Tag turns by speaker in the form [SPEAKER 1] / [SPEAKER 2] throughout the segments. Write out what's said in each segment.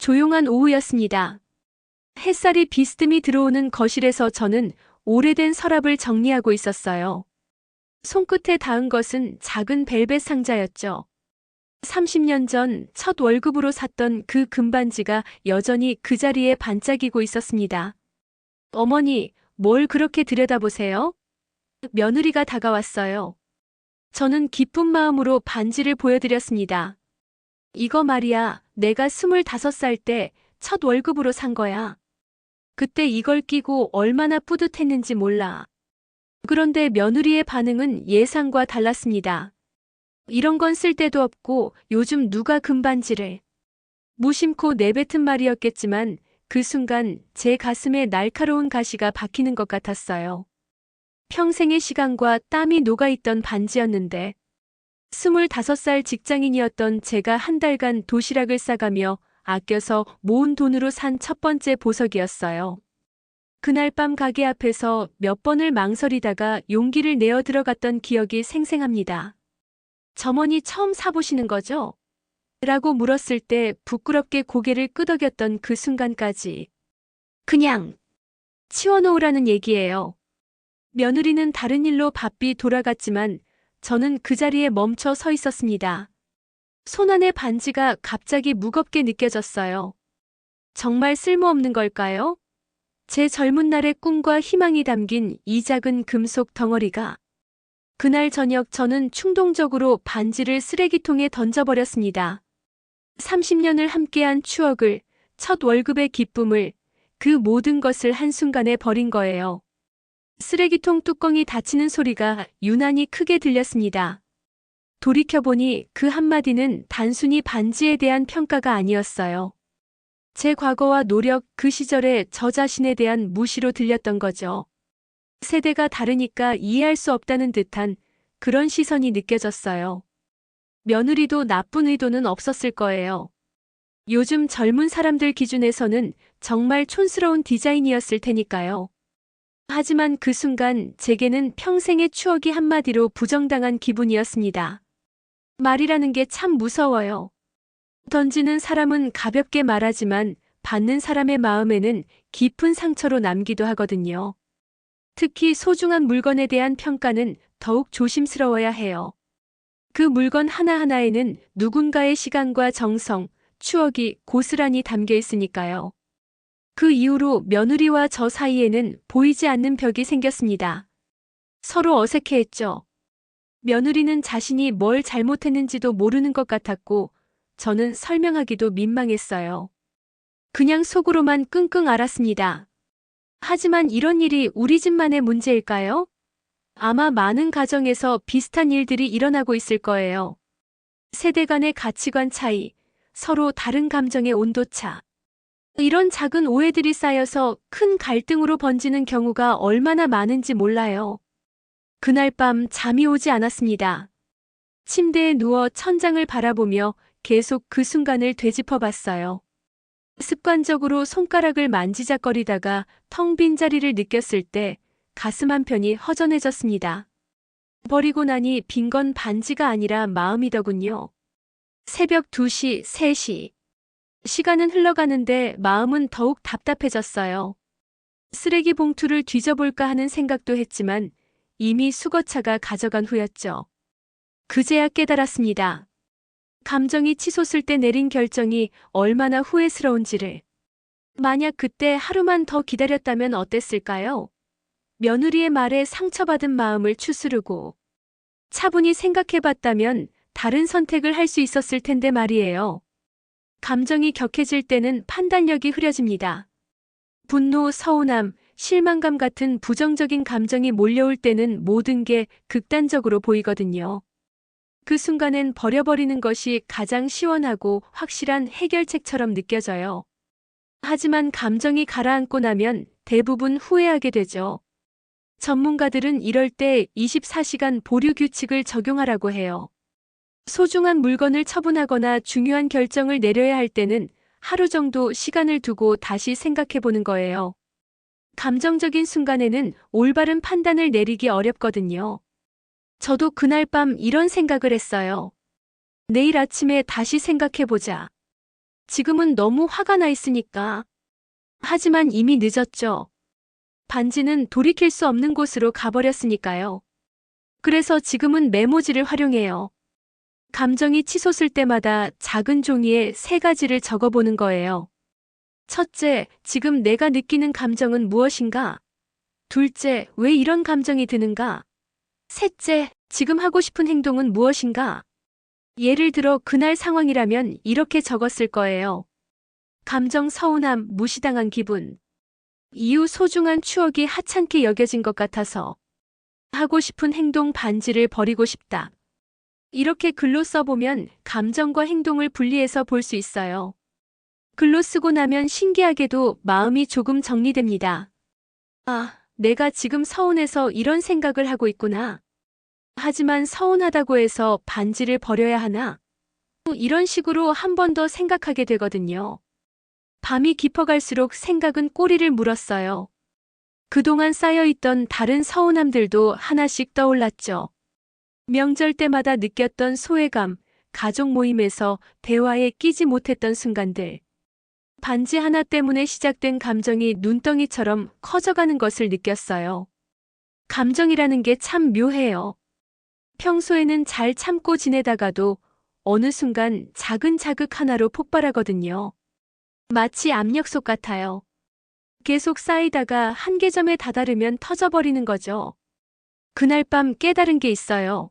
[SPEAKER 1] 조용한 오후였습니다. 햇살이 비스듬히 들어오는 거실에서 저는 오래된 서랍을 정리하고 있었어요. 손끝에 닿은 것은 작은 벨벳 상자였죠. 30년 전 첫 월급으로 샀던 그 금반지가 여전히 그 자리에 반짝이고 있었습니다. 어머니, 뭘 그렇게 들여다보세요? 며느리가 다가왔어요. 저는 기쁜 마음으로 반지를 보여드렸습니다. 이거 말이야, 내가 25살 때 첫 월급으로 산 거야. 그때 이걸 끼고 얼마나 뿌듯했는지 몰라. 그런데 며느리의 반응은 예상과 달랐습니다. 이런 건 쓸 데도 없고 요즘 누가 금반지를. 무심코 내뱉은 말이었겠지만 그 순간 제 가슴에 날카로운 가시가 박히는 것 같았어요. 평생의 시간과 땀이 녹아있던 반지였는데 25살 직장인이었던 제가 한 달간 도시락을 싸가며 아껴서 모은 돈으로 산 첫 번째 보석이었어요. 그날 밤 가게 앞에서 몇 번을 망설이다가 용기를 내어 들어갔던 기억이 생생합니다. 점원이 처음 사보시는 거죠? 라고 물었을 때 부끄럽게 고개를 끄덕였던 그 순간까지. 그냥 치워놓으라는 얘기예요. 며느리는 다른 일로 바삐 돌아갔지만 저는 그 자리에 멈춰 서 있었습니다. 손안의 반지가 갑자기 무겁게 느껴졌어요. 정말 쓸모없는 걸까요? 제 젊은 날의 꿈과 희망이 담긴 이 작은 금속 덩어리가. 그날 저녁 저는 충동적으로 반지를 쓰레기통에 던져버렸습니다. 30년을 함께한 추억을, 첫 월급의 기쁨을, 그 모든 것을 한순간에 버린 거예요. 쓰레기통 뚜껑이 닫히는 소리가 유난히 크게 들렸습니다. 돌이켜보니 그 한마디는 단순히 반지에 대한 평가가 아니었어요. 제 과거와 노력, 그 시절의 저 자신에 대한 무시로 들렸던 거죠. 세대가 다르니까 이해할 수 없다는 듯한 그런 시선이 느껴졌어요. 며느리도 나쁜 의도는 없었을 거예요. 요즘 젊은 사람들 기준에서는 정말 촌스러운 디자인이었을 테니까요. 하지만 그 순간 제게는 평생의 추억이 한마디로 부정당한 기분이었습니다. 말이라는 게 참 무서워요. 던지는 사람은 가볍게 말하지만 받는 사람의 마음에는 깊은 상처로 남기도 하거든요. 특히 소중한 물건에 대한 평가는 더욱 조심스러워야 해요. 그 물건 하나하나에는 누군가의 시간과 정성, 추억이 고스란히 담겨 있으니까요. 그 이후로 며느리와 저 사이에는 보이지 않는 벽이 생겼습니다. 서로 어색해했죠. 며느리는 자신이 뭘 잘못했는지도 모르는 것 같았고, 저는 설명하기도 민망했어요. 그냥 속으로만 끙끙 앓았습니다. 하지만 이런 일이 우리 집만의 문제일까요? 아마 많은 가정에서 비슷한 일들이 일어나고 있을 거예요. 세대 간의 가치관 차이, 서로 다른 감정의 온도차. 이런 작은 오해들이 쌓여서 큰 갈등으로 번지는 경우가 얼마나 많은지 몰라요. 그날 밤 잠이 오지 않았습니다. 침대에 누워 천장을 바라보며 계속 그 순간을 되짚어 봤어요. 습관적으로 손가락을 만지작거리다가 텅 빈 자리를 느꼈을 때 가슴 한편이 허전해졌습니다. 버리고 나니 빈 건 반지가 아니라 마음이더군요. 새벽 2시, 3시. 시간은 흘러가는데 마음은 더욱 답답해졌어요. 쓰레기 봉투를 뒤져볼까 하는 생각도 했지만 이미 수거차가 가져간 후였죠. 그제야 깨달았습니다. 감정이 치솟을 때 내린 결정이 얼마나 후회스러운지를. 만약 그때 하루만 더 기다렸다면 어땠을까요? 며느리의 말에 상처받은 마음을 추스르고 차분히 생각해봤다면 다른 선택을 할 수 있었을 텐데 말이에요. 감정이 격해질 때는 판단력이 흐려집니다. 분노, 서운함, 실망감 같은 부정적인 감정이 몰려올 때는 모든 게 극단적으로 보이거든요. 그 순간엔 버려버리는 것이 가장 시원하고 확실한 해결책처럼 느껴져요. 하지만 감정이 가라앉고 나면 대부분 후회하게 되죠. 전문가들은 이럴 때 24시간 보류 규칙을 적용하라고 해요. 소중한 물건을 처분하거나 중요한 결정을 내려야 할 때는 하루 정도 시간을 두고 다시 생각해 보는 거예요. 감정적인 순간에는 올바른 판단을 내리기 어렵거든요. 저도 그날 밤 이런 생각을 했어요. 내일 아침에 다시 생각해 보자. 지금은 너무 화가 나 있으니까. 하지만 이미 늦었죠. 반지는 돌이킬 수 없는 곳으로 가버렸으니까요. 그래서 지금은 메모지를 활용해요. 감정이 치솟을 때마다 작은 종이에 3가지를 적어보는 거예요. 첫째, 지금 내가 느끼는 감정은 무엇인가? 둘째, 왜 이런 감정이 드는가? 셋째, 지금 하고 싶은 행동은 무엇인가? 예를 들어 그날 상황이라면 이렇게 적었을 거예요. 감정 서운함, 무시당한 기분. 이후 소중한 추억이 하찮게 여겨진 것 같아서. 하고 싶은 행동 반지를 버리고 싶다. 이렇게 글로 써보면 감정과 행동을 분리해서 볼 수 있어요. 글로 쓰고 나면 신기하게도 마음이 조금 정리됩니다. 아, 내가 지금 서운해서 이런 생각을 하고 있구나. 하지만 서운하다고 해서 반지를 버려야 하나? 이런 식으로 한 번 더 생각하게 되거든요. 밤이 깊어갈수록 생각은 꼬리를 물었어요. 그동안 쌓여있던 다른 서운함들도 하나씩 떠올랐죠. 명절 때마다 느꼈던 소외감, 가족 모임에서 대화에 끼지 못했던 순간들. 반지 하나 때문에 시작된 감정이 눈덩이처럼 커져가는 것을 느꼈어요. 감정이라는 게 참 묘해요. 평소에는 잘 참고 지내다가도 어느 순간 작은 자극 하나로 폭발하거든요. 마치 압력솥 같아요. 계속 쌓이다가 한계점에 다다르면 터져버리는 거죠. 그날 밤 깨달은 게 있어요.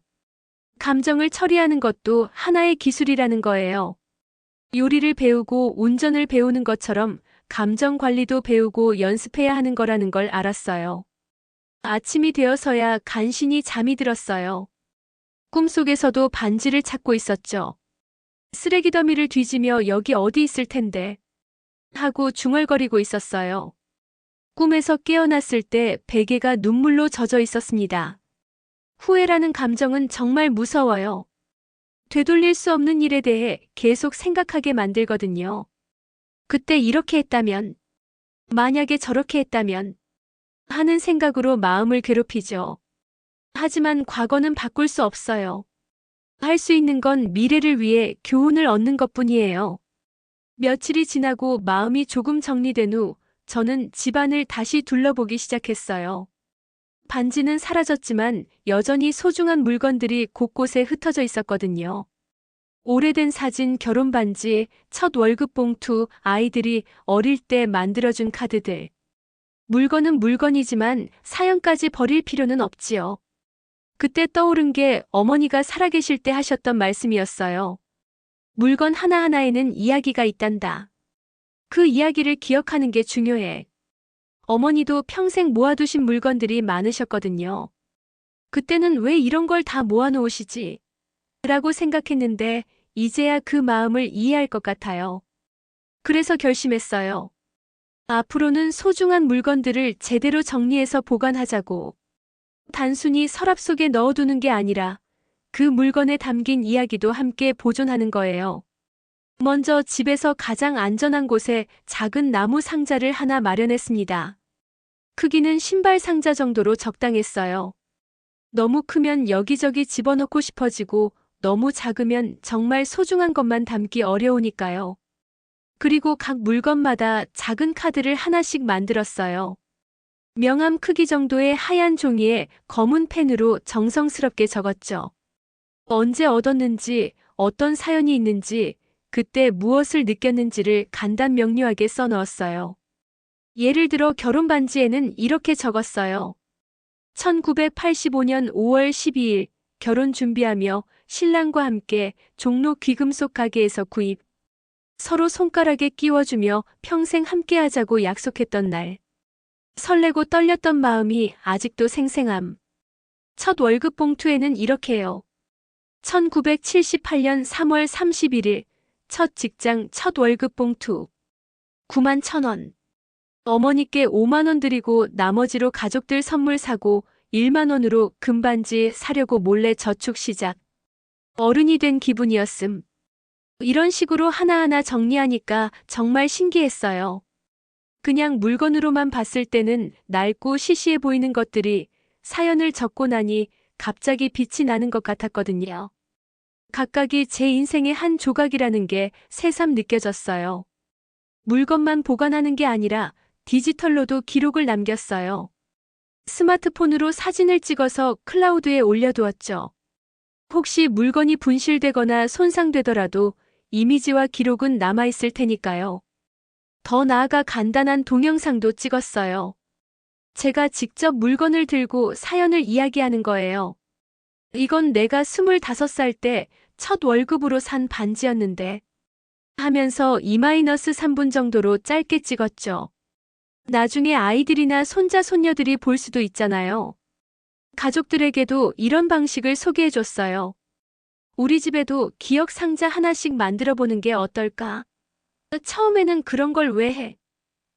[SPEAKER 1] 감정을 처리하는 것도 하나의 기술이라는 거예요. 요리를 배우고 운전을 배우는 것처럼 감정 관리도 배우고 연습해야 하는 거라는 걸 알았어요. 아침이 되어서야 간신히 잠이 들었어요. 꿈속에서도 반지를 찾고 있었죠. 쓰레기 더미를 뒤지며 여기 어디 있을 텐데 하고 중얼거리고 있었어요. 꿈에서 깨어났을 때 베개가 눈물로 젖어 있었습니다. 후회라는 감정은 정말 무서워요. 되돌릴 수 없는 일에 대해 계속 생각하게 만들거든요. 그때 이렇게 했다면, 만약에 저렇게 했다면 하는 생각으로 마음을 괴롭히죠. 하지만 과거는 바꿀 수 없어요. 할 수 있는 건 미래를 위해 교훈을 얻는 것뿐이에요. 며칠이 지나고 마음이 조금 정리된 후 저는 집안을 다시 둘러보기 시작했어요. 반지는 사라졌지만 여전히 소중한 물건들이 곳곳에 흩어져 있었거든요. 오래된 사진, 결혼 반지, 첫 월급 봉투, 아이들이 어릴 때 만들어준 카드들. 물건은 물건이지만 사연까지 버릴 필요는 없지요. 그때 떠오른 게 어머니가 살아계실 때 하셨던 말씀이었어요. 물건 하나하나에는 이야기가 있단다. 그 이야기를 기억하는 게 중요해. 어머니도 평생 모아두신 물건들이 많으셨거든요. 그때는 왜 이런 걸 다 모아놓으시지? 라고 생각했는데 이제야 그 마음을 이해할 것 같아요. 그래서 결심했어요. 앞으로는 소중한 물건들을 제대로 정리해서 보관하자고. 단순히 서랍 속에 넣어두는 게 아니라 그 물건에 담긴 이야기도 함께 보존하는 거예요. 먼저 집에서 가장 안전한 곳에 작은 나무 상자를 하나 마련했습니다. 크기는 신발 상자 정도로 적당했어요. 너무 크면 여기저기 집어넣고 싶어지고 너무 작으면 정말 소중한 것만 담기 어려우니까요. 그리고 각 물건마다 작은 카드를 하나씩 만들었어요. 명함 크기 정도의 하얀 종이에 검은 펜으로 정성스럽게 적었죠. 언제 얻었는지, 어떤 사연이 있는지, 그때 무엇을 느꼈는지를 간단 명료하게 써넣었어요. 예를 들어 결혼 반지에는 이렇게 적었어요. 1985년 5월 12일 결혼 준비하며 신랑과 함께 종로 귀금속 가게에서 구입. 서로 손가락에 끼워주며 평생 함께하자고 약속했던 날. 설레고 떨렸던 마음이 아직도 생생함. 첫 월급 봉투에는 이렇게요. 1978년 3월 31일 첫 직장 첫 월급 봉투 9만 1,000원. 어머니께 5만 원 드리고 나머지로 가족들 선물 사고 1만 원으로 금반지 사려고 몰래 저축 시작. 어른이 된 기분이었음. 이런 식으로 하나하나 정리하니까 정말 신기했어요. 그냥 물건으로만 봤을 때는 낡고 시시해 보이는 것들이 사연을 적고 나니 갑자기 빛이 나는 것 같았거든요. 각각이 제 인생의 한 조각이라는 게 새삼 느껴졌어요. 물건만 보관하는 게 아니라 디지털로도 기록을 남겼어요. 스마트폰으로 사진을 찍어서 클라우드에 올려두었죠. 혹시 물건이 분실되거나 손상되더라도 이미지와 기록은 남아있을 테니까요. 더 나아가 간단한 동영상도 찍었어요. 제가 직접 물건을 들고 사연을 이야기하는 거예요. 이건 내가 25살 때 첫 월급으로 산 반지였는데 하면서 2-3분 정도로 짧게 찍었죠. 나중에 아이들이나 손자, 손녀들이 볼 수도 있잖아요. 가족들에게도 이런 방식을 소개해줬어요. 우리 집에도 기억 상자 하나씩 만들어 보는 게 어떨까? 처음에는 그런 걸 왜 해?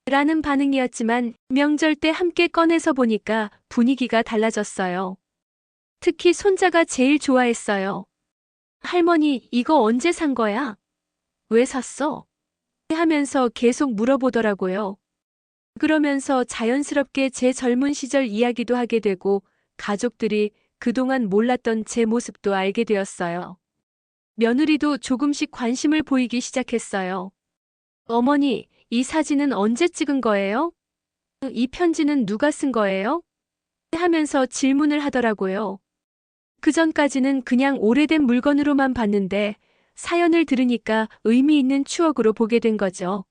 [SPEAKER 1] 라는 반응이었지만 명절 때 함께 꺼내서 보니까 분위기가 달라졌어요. 특히 손자가 제일 좋아했어요. 할머니, 이거 언제 산 거야? 왜 샀어? 하면서 계속 물어보더라고요. 그러면서 자연스럽게 제 젊은 시절 이야기도 하게 되고 가족들이 그동안 몰랐던 제 모습도 알게 되었어요. 며느리도 조금씩 관심을 보이기 시작했어요. 어머니, 이 사진은 언제 찍은 거예요? 이 편지는 누가 쓴 거예요? 하면서 질문을 하더라고요. 그전까지는 그냥 오래된 물건으로만 봤는데 사연을 들으니까 의미 있는 추억으로 보게 된 거죠.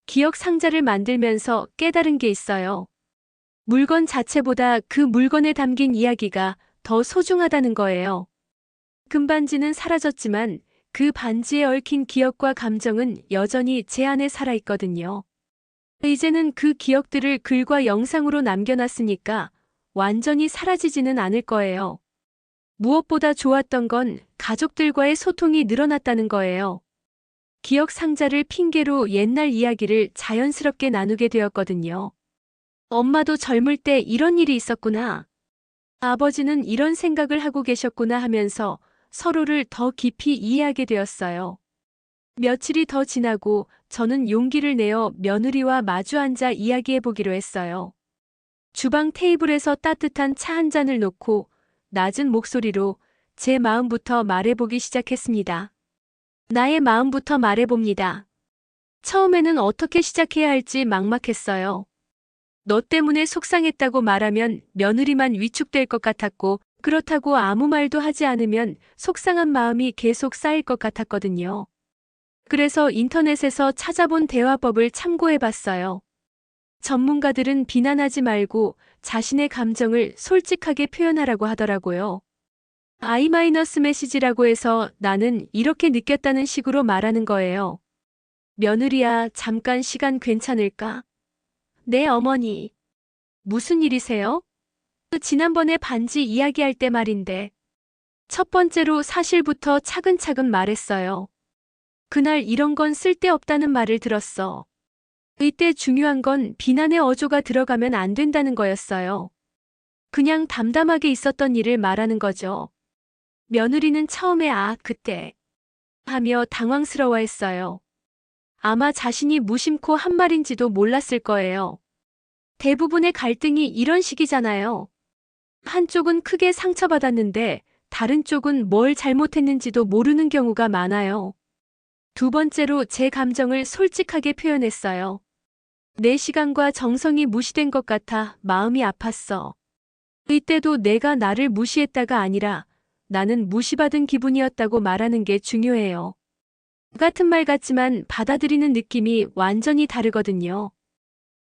[SPEAKER 1] 기억 상자를 만들면서 깨달은 게 있어요. 물건 자체보다 그 물건에 담긴 이야기가 더 소중하다는 거예요. 금반지는 사라졌지만 그 반지에 얽힌 기억과 감정은 여전히 제 안에 살아있거든요. 이제는 그 기억들을 글과 영상으로 남겨놨으니까 완전히 사라지지는 않을 거예요. 무엇보다 좋았던 건 가족들과의 소통이 늘어났다는 거예요. 기억 상자를 핑계로 옛날 이야기를 자연스럽게 나누게 되었거든요. 엄마도 젊을 때 이런 일이 있었구나. 아버지는 이런 생각을 하고 계셨구나 하면서 서로를 더 깊이 이해하게 되었어요. 며칠이 더 지나고 저는 용기를 내어 며느리와 마주 앉아 이야기해보기로 했어요. 주방 테이블에서 따뜻한 차 한 잔을 놓고 낮은 목소리로 제 마음부터 말해보기 시작했습니다. 나의 마음부터 말해봅니다. 처음에는 어떻게 시작해야 할지 막막했어요. 너 때문에 속상했다고 말하면 며느리만 위축될 것 같았고, 그렇다고 아무 말도 하지 않으면 속상한 마음이 계속 쌓일 것 같았거든요. 그래서 인터넷에서 찾아본 대화법을 참고해봤어요. 전문가들은 비난하지 말고 자신의 감정을 솔직하게 표현하라고 하더라고요. I-메시지라고 해서 나는 이렇게 느꼈다는 식으로 말하는 거예요. 며느리야, 잠깐 시간 괜찮을까? 네, 어머니. 무슨 일이세요? 지난번에 반지 이야기할 때 말인데. 첫 번째로 사실부터 차근차근 말했어요. 그날 이런 건 쓸데없다는 말을 들었어. 이때 중요한 건 비난의 어조가 들어가면 안 된다는 거였어요. 그냥 담담하게 있었던 일을 말하는 거죠. 며느리는 처음에 그때 하며 당황스러워했어요. 아마 자신이 무심코 한 말인지도 몰랐을 거예요. 대부분의 갈등이 이런 식이잖아요. 한쪽은 크게 상처받았는데 다른 쪽은 뭘 잘못했는지도 모르는 경우가 많아요. 두 번째로 제 감정을 솔직하게 표현했어요. 내 시간과 정성이 무시된 것 같아 마음이 아팠어. 이때도 내가 나를 무시했다가 아니라 나는 무시받은 기분이었다고 말하는 게 중요해요. 같은 말 같지만 받아들이는 느낌이 완전히 다르거든요.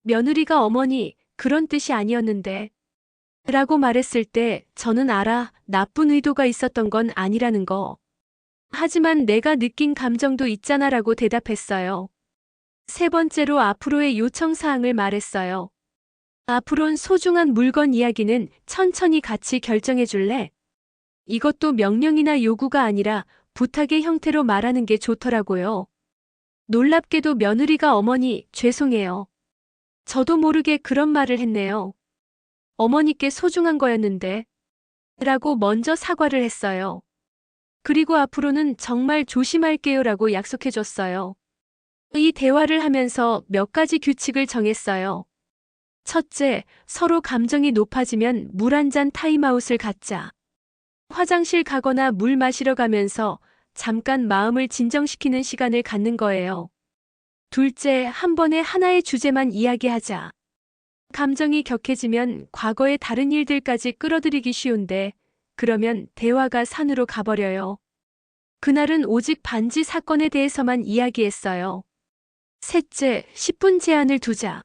[SPEAKER 1] 며느리가 어머니, 그런 뜻이 아니었는데 라고 말했을 때 저는 알아, 나쁜 의도가 있었던 건 아니라는 거. 하지만 내가 느낀 감정도 있잖아 라고 대답했어요. 세 번째로 앞으로의 요청사항을 말했어요. 앞으론 소중한 물건 이야기는 천천히 같이 결정해 줄래? 이것도 명령이나 요구가 아니라 부탁의 형태로 말하는 게 좋더라고요. 놀랍게도 며느리가 어머니, 죄송해요. 저도 모르게 그런 말을 했네요. 어머니께 소중한 거였는데. 라고 먼저 사과를 했어요. 그리고 앞으로는 정말 조심할게요 라고 약속해줬어요. 이 대화를 하면서 몇 가지 규칙을 정했어요. 첫째, 서로 감정이 높아지면 물 한 잔 타임아웃을 갖자. 화장실 가거나 물 마시러 가면서 잠깐 마음을 진정시키는 시간을 갖는 거예요. 둘째, 한 번에 하나의 주제만 이야기하자. 감정이 격해지면 과거의 다른 일들까지 끌어들이기 쉬운데, 그러면 대화가 산으로 가버려요. 그날은 오직 반지 사건에 대해서만 이야기했어요. 셋째, 10분 제한을 두자.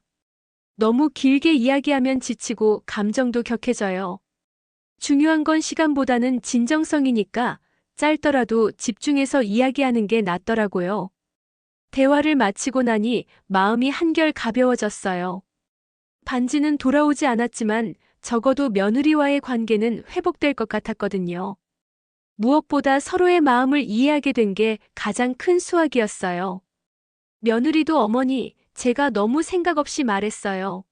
[SPEAKER 1] 너무 길게 이야기하면 지치고 감정도 격해져요. 중요한 건 시간보다는 진정성이니까 짧더라도 집중해서 이야기하는 게 낫더라고요. 대화를 마치고 나니 마음이 한결 가벼워졌어요. 반지는 돌아오지 않았지만 적어도 며느리와의 관계는 회복될 것 같았거든요. 무엇보다 서로의 마음을 이해하게 된 게 가장 큰 수확이었어요. 며느리도 어머니, 제가 너무 생각 없이 말했어요.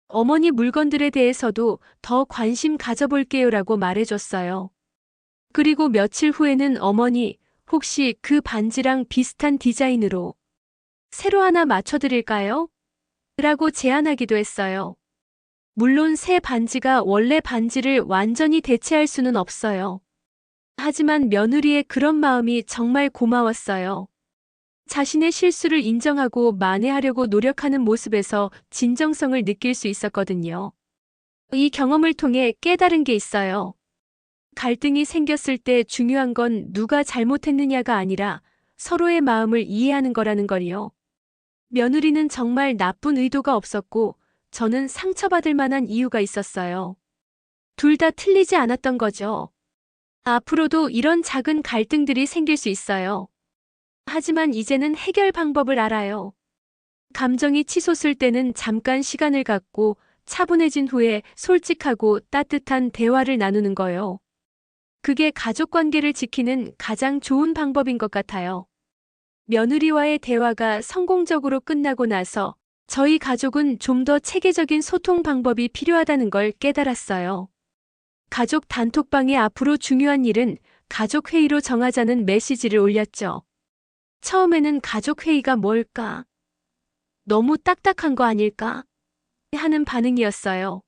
[SPEAKER 1] 어머니 물건들에 대해서도 더 관심 가져볼게요라고 말해줬어요. 그리고 며칠 후에는 어머니, 혹시 그 반지랑 비슷한 디자인으로 새로 하나 맞춰드릴까요? 라고 제안하기도 했어요. 물론 새 반지가 원래 반지를 완전히 대체할 수는 없어요. 하지만 며느리의 그런 마음이 정말 고마웠어요. 자신의 실수를 인정하고 만회하려고 노력하는 모습에서 진정성을 느낄 수 있었거든요. 이 경험을 통해 깨달은 게 있어요. 갈등이 생겼을 때 중요한 건 누가 잘못했느냐가 아니라 서로의 마음을 이해하는 거라는 걸요. 며느리는 정말 나쁜 의도가 없었고 저는 상처받을 만한 이유가 있었어요. 둘 다 틀리지 않았던 거죠. 앞으로도 이런 작은 갈등들이 생길 수 있어요. 하지만 이제는 해결 방법을 알아요. 감정이 치솟을 때는 잠깐 시간을 갖고 차분해진 후에 솔직하고 따뜻한 대화를 나누는 거요. 그게 가족 관계를 지키는 가장 좋은 방법인 것 같아요. 며느리와의 대화가 성공적으로 끝나고 나서 저희 가족은 좀 더 체계적인 소통 방법이 필요하다는 걸 깨달았어요. 가족 단톡방에 앞으로 중요한 일은 가족회의로 정하자는 메시지를 올렸죠. 처음에는 가족회의가 뭘까? 너무 딱딱한 거 아닐까? 하는 반응이었어요.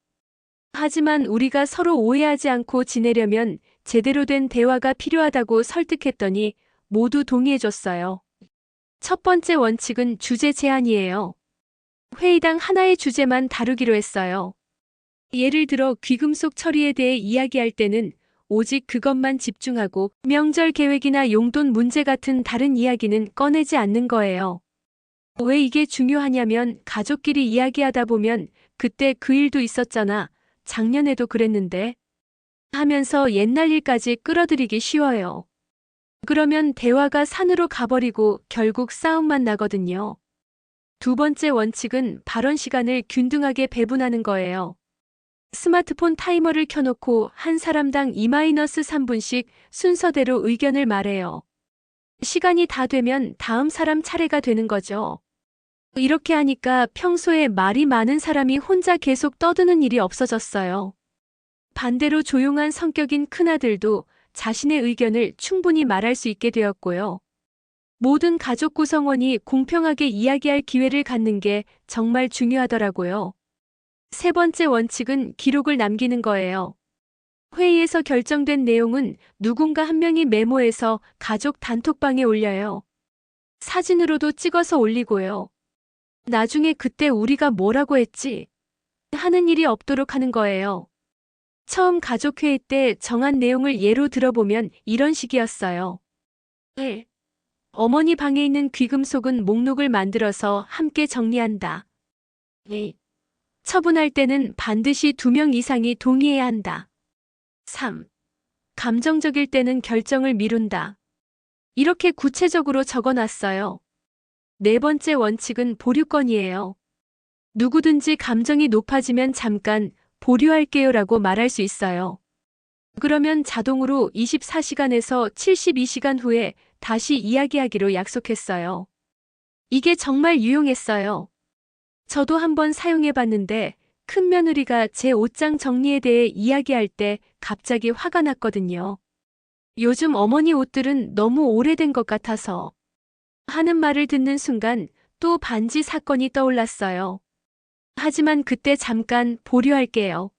[SPEAKER 1] 하지만 우리가 서로 오해하지 않고 지내려면 제대로 된 대화가 필요하다고 설득했더니 모두 동의해줬어요. 첫 번째 원칙은 주제 제한이에요. 회의당 하나의 주제만 다루기로 했어요. 예를 들어 귀금속 처리에 대해 이야기할 때는 오직 그것만 집중하고 명절 계획이나 용돈 문제 같은 다른 이야기는 꺼내지 않는 거예요. 왜 이게 중요하냐면 가족끼리 이야기하다 보면 그때 그 일도 있었잖아. 작년에도 그랬는데 하면서 옛날 일까지 끌어들이기 쉬워요. 그러면 대화가 산으로 가버리고 결국 싸움만 나거든요. 두 번째 원칙은 발언 시간을 균등하게 배분하는 거예요. 스마트폰 타이머를 켜놓고 한 사람당 2-3분씩 순서대로 의견을 말해요. 시간이 다 되면 다음 사람 차례가 되는 거죠. 이렇게 하니까 평소에 말이 많은 사람이 혼자 계속 떠드는 일이 없어졌어요. 반대로 조용한 성격인 큰아들도 자신의 의견을 충분히 말할 수 있게 되었고요. 모든 가족 구성원이 공평하게 이야기할 기회를 갖는 게 정말 중요하더라고요. 세 번째 원칙은 기록을 남기는 거예요. 회의에서 결정된 내용은 누군가 한 명이 메모해서 가족 단톡방에 올려요. 사진으로도 찍어서 올리고요. 나중에 그때 우리가 뭐라고 했지? 하는 일이 없도록 하는 거예요. 처음 가족회의 때 정한 내용을 예로 들어보면 이런 식이었어요. 1. 어머니 방에 있는 귀금속은 목록을 만들어서 함께 정리한다. 2. 처분할 때는 반드시 2명 이상이 동의해야 한다. 3. 감정적일 때는 결정을 미룬다. 이렇게 구체적으로 적어놨어요. 네 번째 원칙은 보류권이에요. 누구든지 감정이 높아지면 잠깐 보류할게요라고 말할 수 있어요. 그러면 자동으로 24시간에서 72시간 후에 다시 이야기하기로 약속했어요. 이게 정말 유용했어요. 저도 한번 사용해봤는데 큰 며느리가 제 옷장 정리에 대해 이야기할 때 갑자기 화가 났거든요. 요즘 어머니 옷들은 너무 오래된 것 같아서 하는 말을 듣는 순간 또 반지 사건이 떠올랐어요. 하지만 그때 잠깐 보류할게요.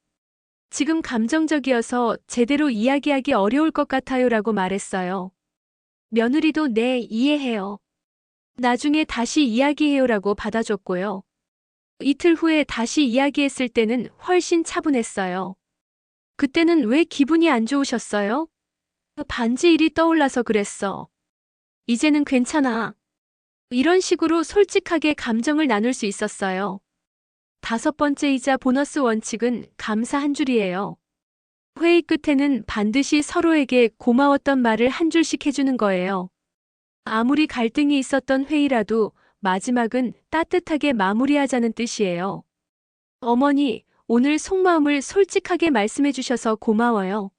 [SPEAKER 1] 지금 감정적이어서 제대로 이야기하기 어려울 것 같아요라고 말했어요. 며느리도 네, 이해해요. 나중에 다시 이야기해요라고 받아줬고요. 이틀 후에 다시 이야기했을 때는 훨씬 차분했어요. 그때는 왜 기분이 안 좋으셨어요? 반지 일이 떠올라서 그랬어. 이제는 괜찮아. 이런 식으로 솔직하게 감정을 나눌 수 있었어요. 다섯 번째이자 보너스 원칙은 감사 한 줄이에요. 회의 끝에는 반드시 서로에게 고마웠던 말을 한 줄씩 해주는 거예요. 아무리 갈등이 있었던 회의라도 마지막은 따뜻하게 마무리하자는 뜻이에요. 어머니, 오늘 속마음을 솔직하게 말씀해 주셔서 고마워요.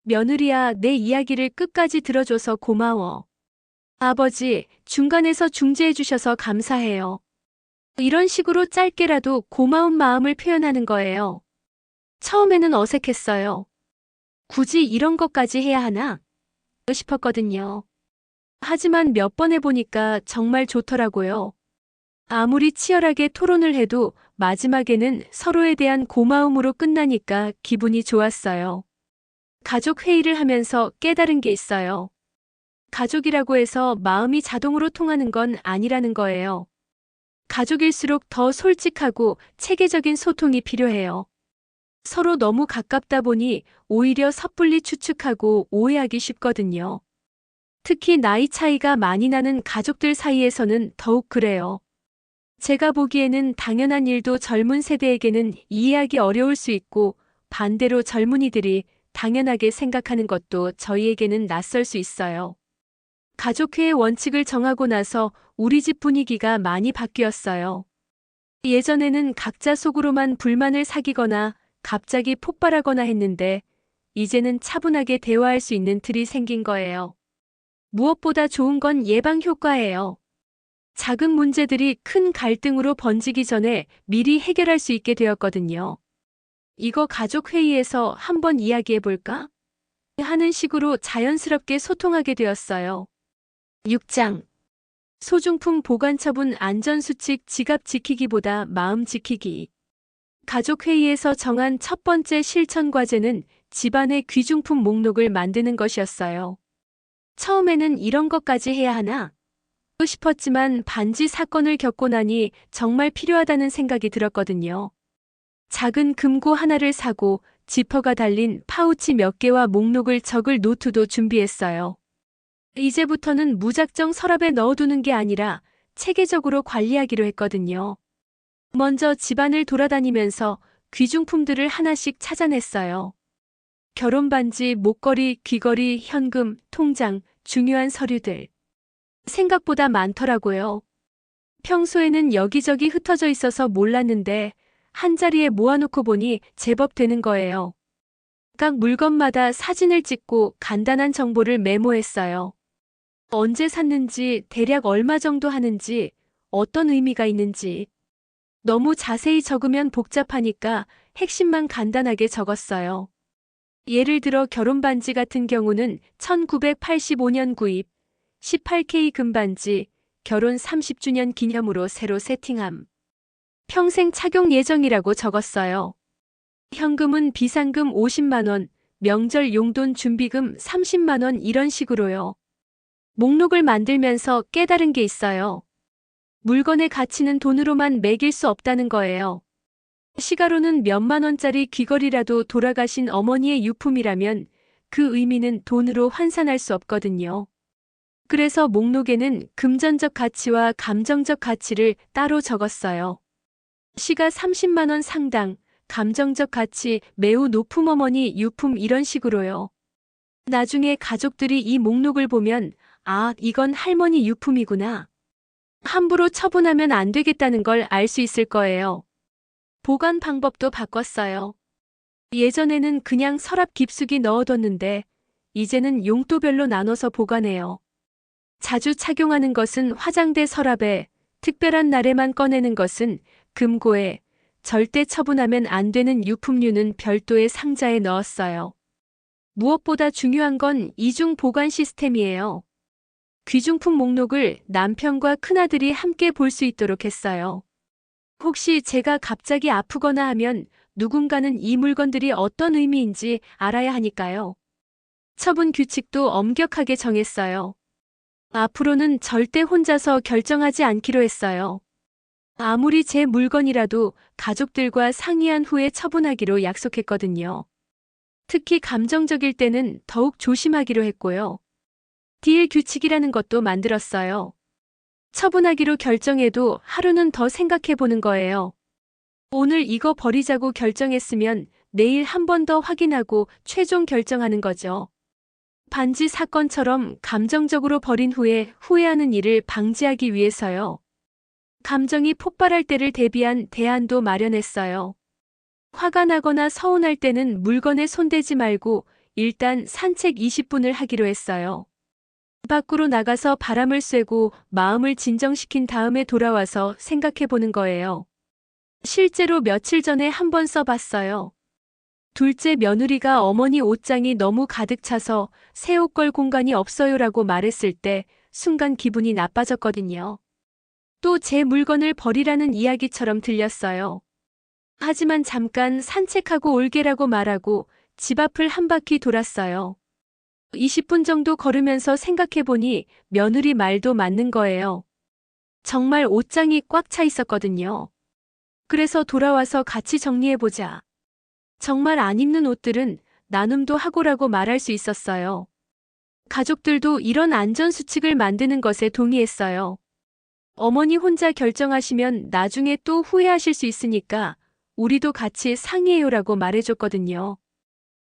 [SPEAKER 1] 며느리야, 내 이야기를 끝까지 들어줘서 고마워. 아버지, 중간에서 중재해 주셔서 감사해요. 이런 식으로 짧게라도 고마운 마음을 표현하는 거예요. 처음에는 어색했어요. 굳이 이런 것까지 해야 하나? 싶었거든요. 하지만 몇 번 해보니까 정말 좋더라고요. 아무리 치열하게 토론을 해도 마지막에는 서로에 대한 고마움으로 끝나니까 기분이 좋았어요. 가족 회의를 하면서 깨달은 게 있어요. 가족이라고 해서 마음이 자동으로 통하는 건 아니라는 거예요. 가족일수록 더 솔직하고 체계적인 소통이 필요해요. 서로 너무 가깝다 보니 오히려 섣불리 추측하고 오해하기 쉽거든요. 특히 나이 차이가 많이 나는 가족들 사이에서는 더욱 그래요. 제가 보기에는 당연한 일도 젊은 세대에게는 이해하기 어려울 수 있고 반대로 젊은이들이 당연하게 생각하는 것도 저희에게는 낯설 수 있어요. 가족회의 원칙을 정하고 나서 우리 집 분위기가 많이 바뀌었어요. 예전에는 각자 속으로만 불만을 사귀거나 갑자기 폭발하거나 했는데 이제는 차분하게 대화할 수 있는 틀이 생긴 거예요. 무엇보다 좋은 건 예방 효과예요. 작은 문제들이 큰 갈등으로 번지기 전에 미리 해결할 수 있게 되었거든요. 이거 가족 회의에서 한번 이야기해 볼까? 하는 식으로 자연스럽게 소통하게 되었어요. 6장. 소중품 보관 처분 안전수칙 지갑 지키기보다 마음 지키기. 가족 회의에서 정한 첫 번째 실천 과제는 집안의 귀중품 목록을 만드는 것이었어요. 처음에는 이런 것까지 해야 하나? 싶었지만 반지 사건을 겪고 나니 정말 필요하다는 생각이 들었거든요. 작은 금고 하나를 사고 지퍼가 달린 파우치 몇 개와 목록을 적을 노트도 준비했어요. 이제부터는 무작정 서랍에 넣어두는 게 아니라 체계적으로 관리하기로 했거든요. 먼저 집안을 돌아다니면서 귀중품들을 하나씩 찾아냈어요. 결혼 반지, 목걸이, 귀걸이, 현금, 통장, 중요한 서류들. 생각보다 많더라고요. 평소에는 여기저기 흩어져 있어서 몰랐는데 한자리에 모아놓고 보니 제법 되는 거예요. 각 물건마다 사진을 찍고 간단한 정보를 메모했어요. 언제 샀는지, 대략 얼마 정도 하는지, 어떤 의미가 있는지. 너무 자세히 적으면 복잡하니까 핵심만 간단하게 적었어요. 예를 들어 결혼 반지 같은 경우는 1985년 구입, 18K 금반지, 결혼 30주년 기념으로 새로 세팅함. 평생 착용 예정이라고 적었어요. 현금은 비상금 50만 원, 명절 용돈 준비금 30만 원 이런 식으로요. 목록을 만들면서 깨달은 게 있어요. 물건의 가치는 돈으로만 매길 수 없다는 거예요. 시가로는 몇만 원짜리 귀걸이라도 돌아가신 어머니의 유품이라면 그 의미는 돈으로 환산할 수 없거든요. 그래서 목록에는 금전적 가치와 감정적 가치를 따로 적었어요. 시가 30만 원 상당, 감정적 가치 매우 높은 어머니 유품 이런 식으로요. 나중에 가족들이 이 목록을 보면 아, 이건 할머니 유품이구나. 함부로 처분하면 안 되겠다는 걸 알 수 있을 거예요. 보관 방법도 바꿨어요. 예전에는 그냥 서랍 깊숙이 넣어뒀는데 이제는 용도별로 나눠서 보관해요. 자주 착용하는 것은 화장대 서랍에, 특별한 날에만 꺼내는 것은 금고에, 절대 처분하면 안 되는 유품류는 별도의 상자에 넣었어요. 무엇보다 중요한 건 이중 보관 시스템이에요. 귀중품 목록을 남편과 큰아들이 함께 볼 수 있도록 했어요. 혹시 제가 갑자기 아프거나 하면 누군가는 이 물건들이 어떤 의미인지 알아야 하니까요. 처분 규칙도 엄격하게 정했어요. 앞으로는 절대 혼자서 결정하지 않기로 했어요. 아무리 제 물건이라도 가족들과 상의한 후에 처분하기로 약속했거든요. 특히 감정적일 때는 더욱 조심하기로 했고요. 딜 규칙이라는 것도 만들었어요. 처분하기로 결정해도 하루는 더 생각해 보는 거예요. 오늘 이거 버리자고 결정했으면 내일 한 번 더 확인하고 최종 결정하는 거죠. 반지 사건처럼 감정적으로 버린 후에 후회하는 일을 방지하기 위해서요. 감정이 폭발할 때를 대비한 대안도 마련했어요. 화가 나거나 서운할 때는 물건에 손대지 말고 일단 산책 20분을 하기로 했어요. 밖으로 나가서 바람을 쐬고 마음을 진정시킨 다음에 돌아와서 생각해 보는 거예요. 실제로 며칠 전에 한 번 써봤어요. 둘째 며느리가 어머니 옷장이 너무 가득 차서 새 옷 걸 공간이 없어요라고 말했을 때 순간 기분이 나빠졌거든요. 또 제 물건을 버리라는 이야기처럼 들렸어요. 하지만 잠깐 산책하고 올게라고 말하고 집 앞을 한 바퀴 돌았어요. 20분 정도 걸으면서 생각해보니 며느리 말도 맞는 거예요. 정말 옷장이 꽉 차 있었거든요. 그래서 돌아와서 같이 정리해보자. 정말 안 입는 옷들은 나눔도 하고라고 말할 수 있었어요. 가족들도 이런 안전수칙을 만드는 것에 동의했어요. 어머니 혼자 결정하시면 나중에 또 후회하실 수 있으니까 우리도 같이 상의해요라고 말해줬거든요.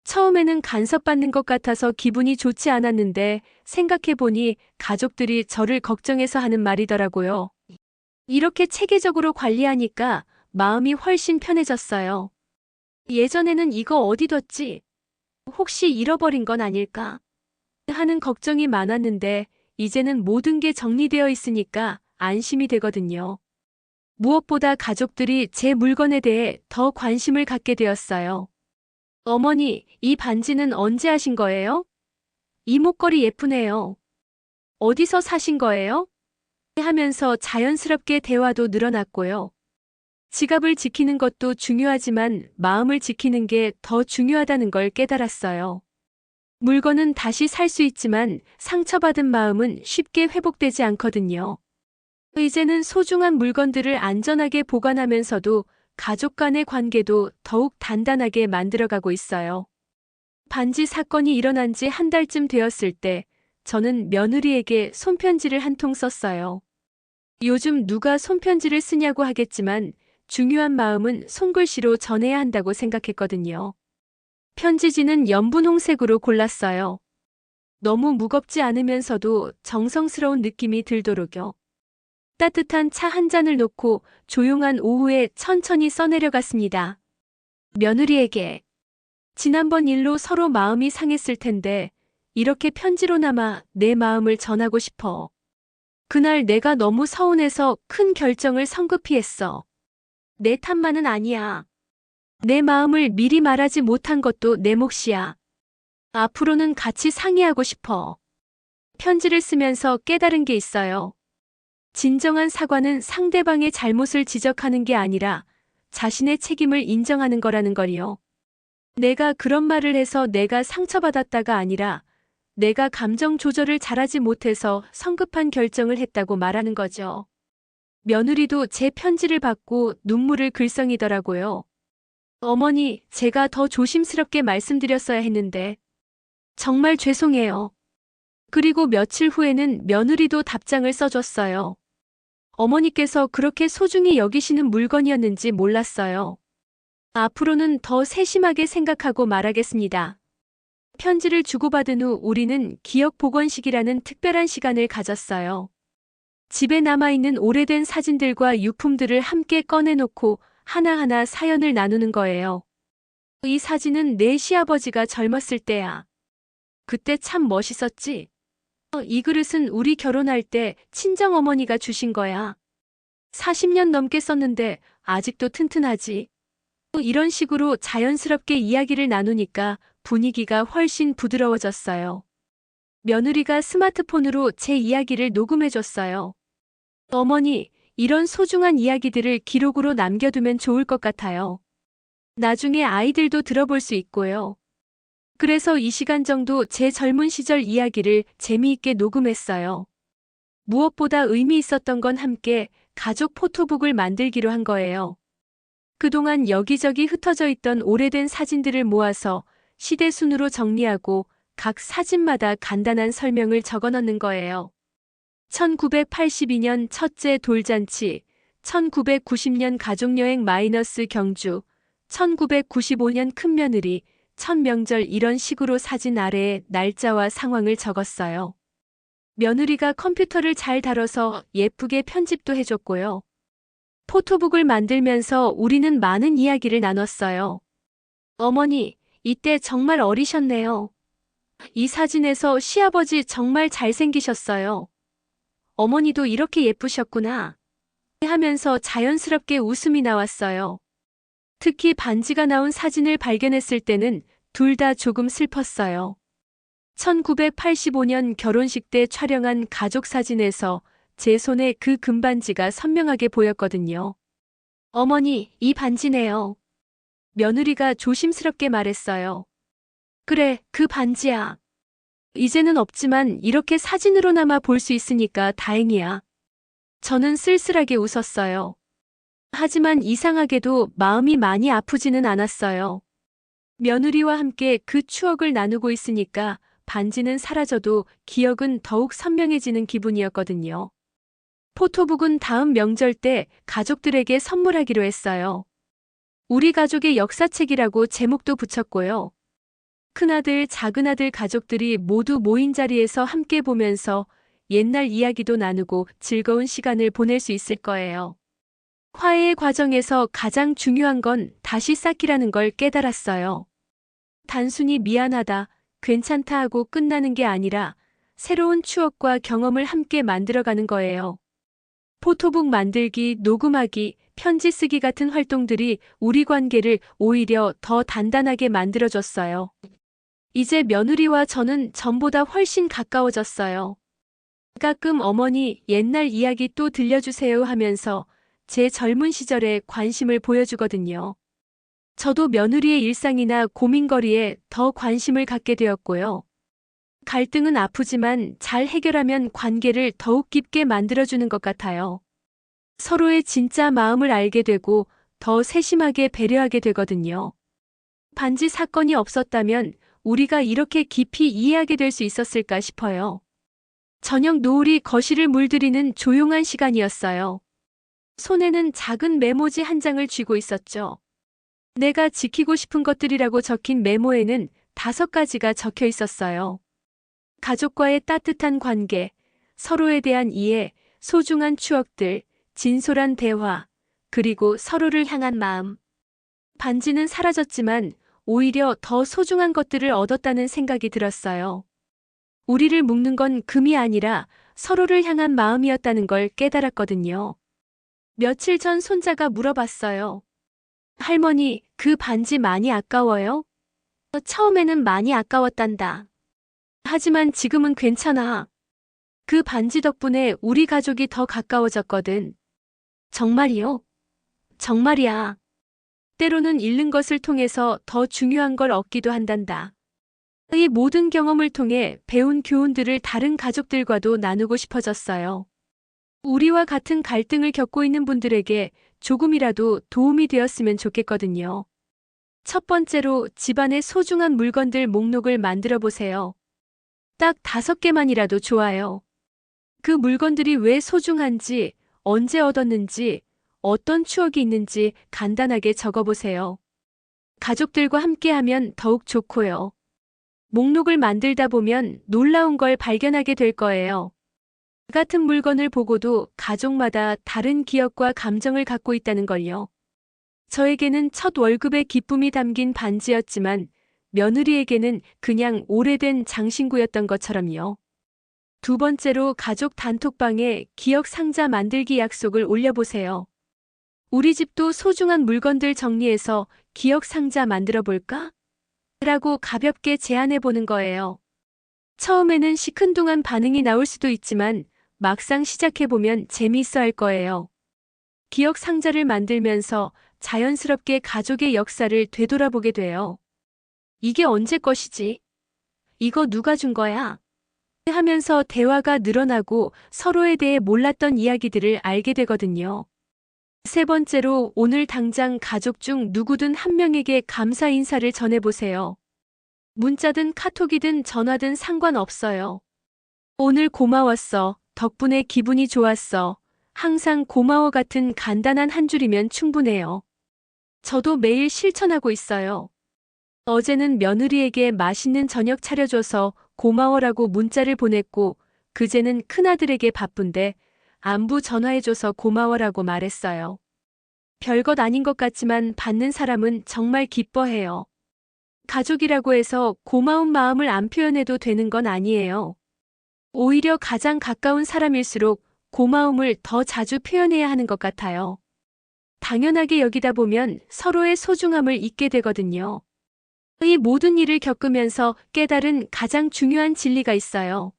[SPEAKER 1] 처음에는 간섭받는 것 같아서 기분이 좋지 않았는데 생각해보니 가족들이 저를 걱정해서 하는 말이더라고요. 이렇게 체계적으로 관리하니까 마음이 훨씬 편해졌어요. 예전에는 이거 어디 뒀지? 혹시 잃어버린 건 아닐까? 하는 걱정이 많았는데 이제는 모든 게 정리되어 있으니까 안심이 되거든요. 무엇보다 가족들이 제 물건에 대해 더 관심을 갖게 되었어요. 어머니, 이 반지는 언제 하신 거예요? 이 목걸이 예쁘네요. 어디서 사신 거예요? 하면서 자연스럽게 대화도 늘어났고요. 지갑을 지키는 것도 중요하지만 마음을 지키는 게 더 중요하다는 걸 깨달았어요. 물건은 다시 살 수 있지만 상처받은 마음은 쉽게 회복되지 않거든요. 이제는 소중한 물건들을 안전하게 보관하면서도 가족 간의 관계도 더욱 단단하게 만들어가고 있어요. 반지 사건이 일어난 지 한 달쯤 되었을 때 저는 며느리에게 손편지를 한 통 썼어요. 요즘 누가 손편지를 쓰냐고 하겠지만 중요한 마음은 손글씨로 전해야 한다고 생각했거든요. 편지지는 연분홍색으로 골랐어요. 너무 무겁지 않으면서도 정성스러운 느낌이 들도록요. 따뜻한 차 한 잔을 놓고 조용한 오후에 천천히 써내려갔습니다. 며느리에게. 지난번 일로 서로 마음이 상했을 텐데 이렇게 편지로나마 내 마음을 전하고 싶어. 그날 내가 너무 서운해서 큰 결정을 성급히 했어. 내 탓만은 아니야. 내 마음을 미리 말하지 못한 것도 내 몫이야. 앞으로는 같이 상의하고 싶어. 편지를 쓰면서 깨달은 게 있어요. 진정한 사과는 상대방의 잘못을 지적하는 게 아니라 자신의 책임을 인정하는 거라는 걸요. 내가 그런 말을 해서 내가 상처받았다가 아니라 내가 감정 조절을 잘하지 못해서 성급한 결정을 했다고 말하는 거죠. 며느리도 제 편지를 받고 눈물을 글썽이더라고요. 어머니, 제가 더 조심스럽게 말씀드렸어야 했는데 정말 죄송해요. 그리고 며칠 후에는 며느리도 답장을 써줬어요. 어머니께서 그렇게 소중히 여기시는 물건이었는지 몰랐어요. 앞으로는 더 세심하게 생각하고 말하겠습니다. 편지를 주고받은 후 우리는 기억 복원식이라는 특별한 시간을 가졌어요. 집에 남아있는 오래된 사진들과 유품들을 함께 꺼내놓고 하나하나 사연을 나누는 거예요. 이 사진은 내 시아버지가 젊었을 때야. 그때 참 멋있었지? 이 그릇은 우리 결혼할 때 친정어머니가 주신 거야. 40년 넘게 썼는데 아직도 튼튼하지. 이런 식으로 자연스럽게 이야기를 나누니까 분위기가 훨씬 부드러워졌어요. 며느리가 스마트폰으로 제 이야기를 녹음해줬어요. 어머니, 이런 소중한 이야기들을 기록으로 남겨두면 좋을 것 같아요. 나중에 아이들도 들어볼 수 있고요. 그래서 이 시간 정도 제 젊은 시절 이야기를 재미있게 녹음했어요. 무엇보다 의미 있었던 건 함께 가족 포토북을 만들기로 한 거예요. 그동안 여기저기 흩어져 있던 오래된 사진들을 모아서 시대 순으로 정리하고 각 사진마다 간단한 설명을 적어 넣는 거예요. 1982년 첫째 돌잔치, 1990년 가족여행 마이너스 경주, 1995년 큰며느리, 첫 명절 이런 식으로 사진 아래에 날짜와 상황을 적었어요. 며느리가 컴퓨터를 잘 다뤄서 예쁘게 편집도 해줬고요. 포토북을 만들면서 우리는 많은 이야기를 나눴어요. 어머니, 이때 정말 어리셨네요. 이 사진에서 시아버지 정말 잘생기셨어요. 어머니도 이렇게 예쁘셨구나. 하면서 자연스럽게 웃음이 나왔어요. 특히 반지가 나온 사진을 발견했을 때는 둘 다 조금 슬펐어요. 1985년 결혼식 때 촬영한 가족 사진에서 제 손에 그 금반지가 선명하게 보였거든요. 어머니, 이 반지네요. 며느리가 조심스럽게 말했어요. 그래, 그 반지야. 이제는 없지만 이렇게 사진으로나마 볼 수 있으니까 다행이야. 저는 쓸쓸하게 웃었어요. 하지만 이상하게도 마음이 많이 아프지는 않았어요. 며느리와 함께 그 추억을 나누고 있으니까 반지는 사라져도 기억은 더욱 선명해지는 기분이었거든요. 포토북은 다음 명절 때 가족들에게 선물하기로 했어요. 우리 가족의 역사책이라고 제목도 붙였고요. 큰아들, 작은아들 가족들이 모두 모인 자리에서 함께 보면서 옛날 이야기도 나누고 즐거운 시간을 보낼 수 있을 거예요. 화해의 과정에서 가장 중요한 건 다시 쌓기라는 걸 깨달았어요. 단순히 미안하다, 괜찮다 하고 끝나는 게 아니라 새로운 추억과 경험을 함께 만들어가는 거예요. 포토북 만들기, 녹음하기, 편지 쓰기 같은 활동들이 우리 관계를 오히려 더 단단하게 만들어줬어요. 이제 며느리와 저는 전보다 훨씬 가까워졌어요. 가끔 어머니 옛날 이야기 또 들려주세요 하면서 제 젊은 시절에 관심을 보여주거든요. 저도 며느리의 일상이나 고민거리에 더 관심을 갖게 되었고요. 갈등은 아프지만 잘 해결하면 관계를 더욱 깊게 만들어주는 것 같아요. 서로의 진짜 마음을 알게 되고 더 세심하게 배려하게 되거든요. 반지 사건이 없었다면 우리가 이렇게 깊이 이해하게 될 수 있었을까 싶어요. 저녁 노을이 거실을 물들이는 조용한 시간이었어요. 손에는 작은 메모지 한 장을 쥐고 있었죠. 내가 지키고 싶은 것들이라고 적힌 메모에는 5가지가 적혀 있었어요. 가족과의 따뜻한 관계, 서로에 대한 이해, 소중한 추억들, 진솔한 대화, 그리고 서로를 향한 마음. 반지는 사라졌지만 오히려 더 소중한 것들을 얻었다는 생각이 들었어요. 우리를 묶는 건 금이 아니라 서로를 향한 마음이었다는 걸 깨달았거든요. 며칠 전 손자가 물어봤어요. 할머니, 그 반지 많이 아까워요? 처음에는 많이 아까웠단다. 하지만 지금은 괜찮아. 그 반지 덕분에 우리 가족이 더 가까워졌거든. 정말이요? 정말이야. 때로는 잃는 것을 통해서 더 중요한 걸 얻기도 한단다. 이 모든 경험을 통해 배운 교훈들을 다른 가족들과도 나누고 싶어졌어요. 우리와 같은 갈등을 겪고 있는 분들에게 조금이라도 도움이 되었으면 좋겠거든요. 첫 번째로 집안의 소중한 물건들 목록을 만들어 보세요. 딱 5개만이라도 좋아요. 그 물건들이 왜 소중한지, 언제 얻었는지, 어떤 추억이 있는지 간단하게 적어보세요. 가족들과 함께하면 더욱 좋고요. 목록을 만들다 보면 놀라운 걸 발견하게 될 거예요. 같은 물건을 보고도 가족마다 다른 기억과 감정을 갖고 있다는 걸요. 저에게는 첫 월급의 기쁨이 담긴 반지였지만 며느리에게는 그냥 오래된 장신구였던 것처럼요. 두 번째로 가족 단톡방에 기억 상자 만들기 약속을 올려보세요. 우리 집도 소중한 물건들 정리해서 기억 상자 만들어 볼까? 라고 가볍게 제안해 보는 거예요. 처음에는 시큰둥한 반응이 나올 수도 있지만 막상 시작해 보면 재미있어 할 거예요. 기억 상자를 만들면서 자연스럽게 가족의 역사를 되돌아보게 돼요. 이게 언제 것이지? 이거 누가 준 거야? 하면서 대화가 늘어나고 서로에 대해 몰랐던 이야기들을 알게 되거든요. 세 번째로 오늘 당장 가족 중 누구든 한 명에게 감사 인사를 전해보세요. 문자든 카톡이든 전화든 상관없어요. 오늘 고마웠어. 덕분에 기분이 좋았어. 항상 고마워 같은 간단한 한 줄이면 충분해요. 저도 매일 실천하고 있어요. 어제는 며느리에게 맛있는 저녁 차려줘서 고마워라고 문자를 보냈고, 그제는 큰아들에게 바쁜데 안부 전화해줘서 고마워라고 말했어요. 별것 아닌 것 같지만 받는 사람은 정말 기뻐해요. 가족이라고 해서 고마운 마음을 안 표현해도 되는 건 아니에요. 오히려 가장 가까운 사람일수록 고마움을 더 자주 표현해야 하는 것 같아요. 당연하게 여기다 보면 서로의 소중함을 잊게 되거든요. 이 모든 일을 겪으면서 깨달은 가장 중요한 진리가 있어요.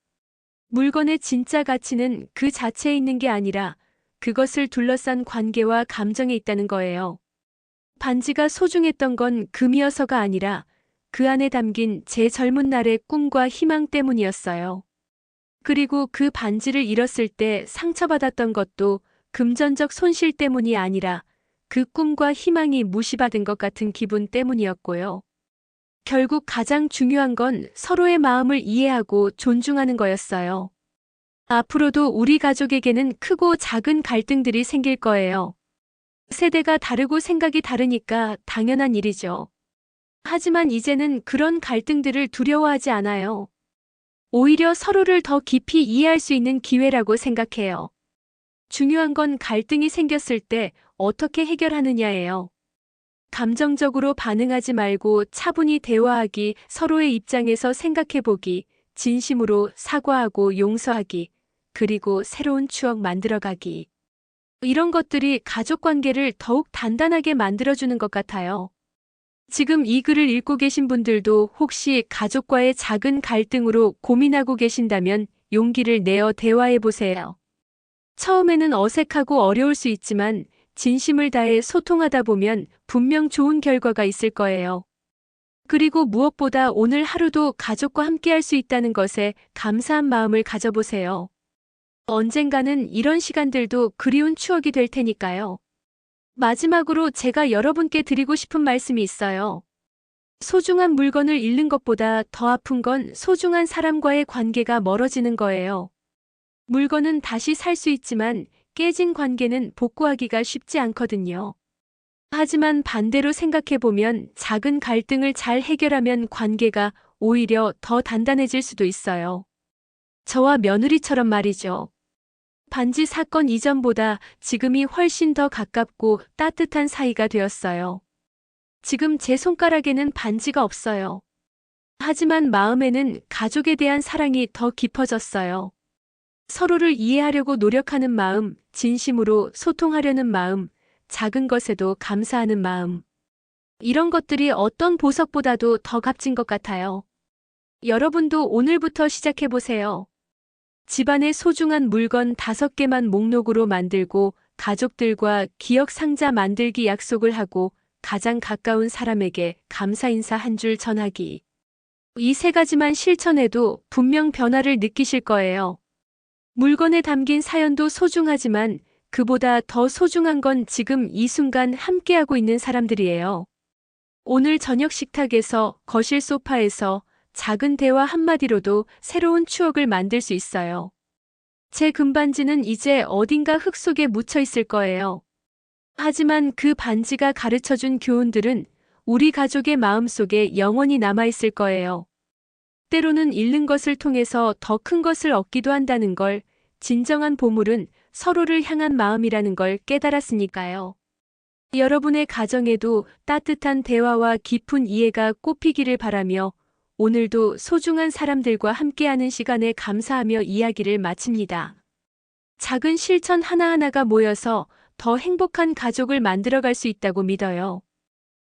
[SPEAKER 1] 물건의 진짜 가치는 그 자체에 있는 게 아니라 그것을 둘러싼 관계와 감정에 있다는 거예요. 반지가 소중했던 건 금이어서가 아니라 그 안에 담긴 제 젊은 날의 꿈과 희망 때문이었어요. 그리고 그 반지를 잃었을 때 상처받았던 것도 금전적 손실 때문이 아니라 그 꿈과 희망이 무시받은 것 같은 기분 때문이었고요. 결국 가장 중요한 건 서로의 마음을 이해하고 존중하는 거였어요. 앞으로도 우리 가족에게는 크고 작은 갈등들이 생길 거예요. 세대가 다르고 생각이 다르니까 당연한 일이죠. 하지만 이제는 그런 갈등들을 두려워하지 않아요. 오히려 서로를 더 깊이 이해할 수 있는 기회라고 생각해요. 중요한 건 갈등이 생겼을 때 어떻게 해결하느냐예요. 감정적으로 반응하지 말고 차분히 대화하기, 서로의 입장에서 생각해보기, 진심으로 사과하고 용서하기, 그리고 새로운 추억 만들어가기. 이런 것들이 가족 관계를 더욱 단단하게 만들어주는 것 같아요. 지금 이 글을 읽고 계신 분들도 혹시 가족과의 작은 갈등으로 고민하고 계신다면 용기를 내어 대화해보세요. 처음에는 어색하고 어려울 수 있지만 진심을 다해 소통하다 보면 분명 좋은 결과가 있을 거예요. 그리고 무엇보다 오늘 하루도 가족과 함께할 수 있다는 것에 감사한 마음을 가져보세요. 언젠가는 이런 시간들도 그리운 추억이 될 테니까요. 마지막으로 제가 여러분께 드리고 싶은 말씀이 있어요. 소중한 물건을 잃는 것보다 더 아픈 건 소중한 사람과의 관계가 멀어지는 거예요. 물건은 다시 살 수 있지만 깨진 관계는 복구하기가 쉽지 않거든요. 하지만 반대로 생각해보면 작은 갈등을 잘 해결하면 관계가 오히려 더 단단해질 수도 있어요. 저와 며느리처럼 말이죠. 반지 사건 이전보다 지금이 훨씬 더 가깝고 따뜻한 사이가 되었어요. 지금 제 손가락에는 반지가 없어요. 하지만 마음에는 가족에 대한 사랑이 더 깊어졌어요. 서로를 이해하려고 노력하는 마음, 진심으로 소통하려는 마음, 작은 것에도 감사하는 마음. 이런 것들이 어떤 보석보다도 더 값진 것 같아요. 여러분도 오늘부터 시작해보세요. 집안의 소중한 물건 5개만 목록으로 만들고 가족들과 기억 상자 만들기 약속을 하고 가장 가까운 사람에게 감사 인사 한 줄 전하기. 이 3가지만 실천해도 분명 변화를 느끼실 거예요. 물건에 담긴 사연도 소중하지만 그보다 더 소중한 건 지금 이 순간 함께하고 있는 사람들이에요. 오늘 저녁 식탁에서, 거실 소파에서 작은 대화 한마디로도 새로운 추억을 만들 수 있어요. 제 금반지는 이제 어딘가 흙 속에 묻혀 있을 거예요. 하지만 그 반지가 가르쳐준 교훈들은 우리 가족의 마음속에 영원히 남아있을 거예요. 때로는 잃는 것을 통해서 더 큰 것을 얻기도 한다는 걸, 진정한 보물은 서로를 향한 마음이라는 걸 깨달았으니까요. 여러분의 가정에도 따뜻한 대화와 깊은 이해가 꽃피기를 바라며 오늘도 소중한 사람들과 함께하는 시간에 감사하며 이야기를 마칩니다. 작은 실천 하나하나가 모여서 더 행복한 가족을 만들어갈 수 있다고 믿어요.